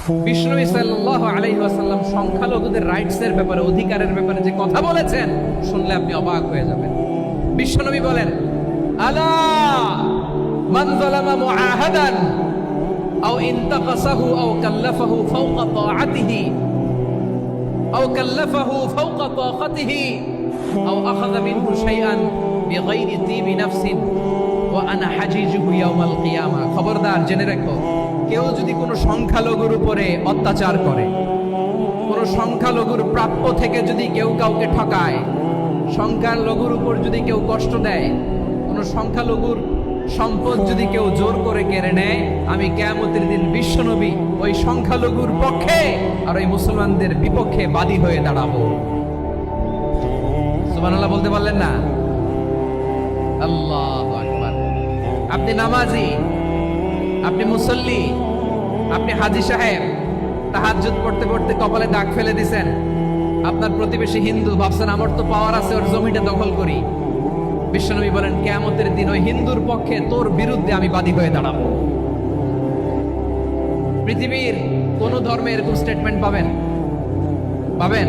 বিষ্ণু সাল্লাল্লাহু আলাইহি ওয়াসাল্লাম সংখ্যালঘুদের রাইটস এর ব্যাপারে, অধিকারের ব্যাপারে যে কথা বলেছেন, শুনলে আপনি অবাক হয়ে যাবেন। বিশ্বনবী বলেন, আলা মান যালামা মুআহাদান আও ইনতাকাসাহু আও কাল্লাফাহু ফাওকা তাআতিহি আও কাল্লাফাহু ফাওকা তাকাতিহি আও আখাযা মিনহু শাইআন বিগাইরি তিবি নাফসিন ওয়া আনা হাজিজুহু ইয়াওমাল কিয়ামা। খবরদার, জেনে রাখো, কেউ যদি কোনো সংখ্যালঘুর উপরে অত্যাচার করে, কোনো সংখ্যালঘুর প্রাপ্য থেকে যদি কেউ কাউকে ঠকায়, সংখ্যালঘুর উপর যদি কেউ কষ্ট দেয়, কোনো সংখ্যালঘুর সম্পদ যদি কেউ জোর করে কেড়ে নেয়, আমি কিয়ামতের দিন বিশ্বনবী ওই সংখ্যালঘুর পক্ষে আর ওই মুসলমানদের বিপক্ষে বাদী হয়ে দাঁড়াবো। সুবহানাল্লাহ বলতে পারলেন না? আল্লাহু আকবার। আপনি নামাজি, আপনি মুসল্লি, আপনি হাজী সাহেব, তাহাজ্জুদ পড়তে পড়তে কপালে দাগ ফেলে দিছেন, আপনার প্রতিবেশী হিন্দু, ভাবছেন আমার তো পাওয়ার আছে, ওর জমিটা দখল করি। বিশ্বনবী বলেন, কিয়ামতের দিন ওই হিন্দুর পক্ষে তোর বিরুদ্ধে আমি বাদী হয়ে দাঁড়াবো। পৃথিবীর কোন ধর্মে এরকম স্টেটমেন্ট পাবেন? পাবেন?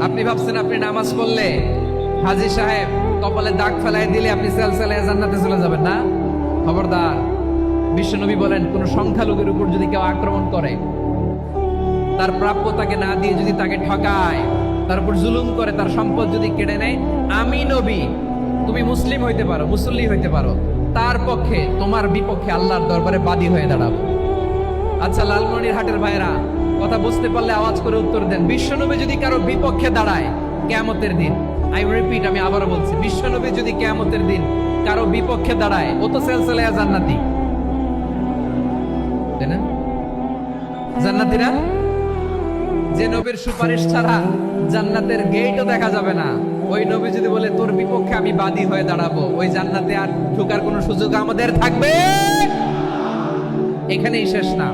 আপনি ভাবছেন আপনি নামাজ পড়লে হাজী সাহেব কপালে দাগ ফেলাই দিলে আপনি সেলসেলায় জান্নাতে চলে যাবেন না? খবরদার। বিশ্বনবী বলেন, কোন সংখ্যালঘুর উপর যদি কেউ আক্রমণ করে, তার প্রাপ্য তাকে না দিয়ে যদি তাকে ঠকায়, তার উপর জুলুম করে, তার সম্পদ যদি কেড়ে নেয়, আমি নবী, তুমি মুসলিম হইতে পারো, মুসল্লি হইতে পারো, তার পক্ষে তোমার বিপক্ষে আল্লাহর দরবারে বাদী হয়ে দাঁড়াবো। আচ্ছা লালমনিরহাটের ভাইরা, কথা বুঝতে পারলে আওয়াজ করে উত্তর দেন। বিশ্বনবী যদি কারো বিপক্ষে দাঁড়ায় কিয়ামতের দিন, আই রিপিট, আমি আবারও বলছি, বিশ্বনবী যদি কিয়ামতের দিন কারো বিপক্ষে দাঁড়ায়, ও তো সেলসেলায়া জান্নাতি, তাই না? জান্নাতি না? যে নবীর সুপারিশ ছাড়া জান্নাতের গেটও দেখা যাবে না, ওই নবী যদি বলে তোর বিপক্ষে আমি বাদী হয়ে দাঁড়াবো, ওই জান্নাতে আর ঢোকার কোনো সুযোগ আমাদের থাকবে? এখানেই শেষ না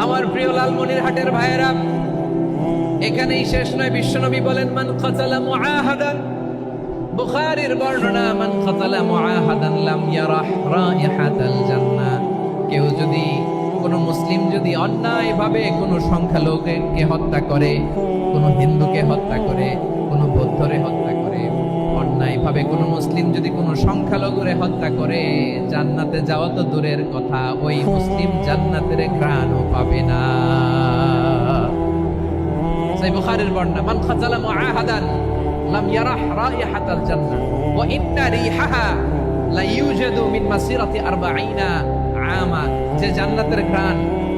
আমার প্রিয় লালমনিরহাটের ভাইয়েরা, এখানেই শেষ নয়। বিশ্বনবী বলেন, মান কাতালা মুআহাদান, বুখারীর বর্ণনা, মান কাতালা মুআহাদান লাম ইয়ারাহ রাইহাতাল জান্নাহ। কেউ যদি, কোন মুসলিম যদি অন্যায়ভাবে কোনো সংখ্যালঘুকে হত্যা করে, কোনো হিন্দুকে হত্যা করে, কোনো বৌদ্ধরে হত্যা করে, অন্যায়ভাবে কোনো মুসলিম যদি কোনো সংখ্যালঘুরে হত্যা করে, জান্নাতে যাওয়া তো দূরের কথা, ওই মুসলিম জান্নাতের ঘ্রাণও পাবে না। সেই বুখারীর বর্ণনা, মান খাতালা মুআহাদান লাম ইয়ারাহ রাইহাতাল জান্নাহ ওয়া ইন্না রিহাহা লা ইউজাদু মিন মাসিরাতি 40 আমা। যে জান্নাতের ঘ্রাণ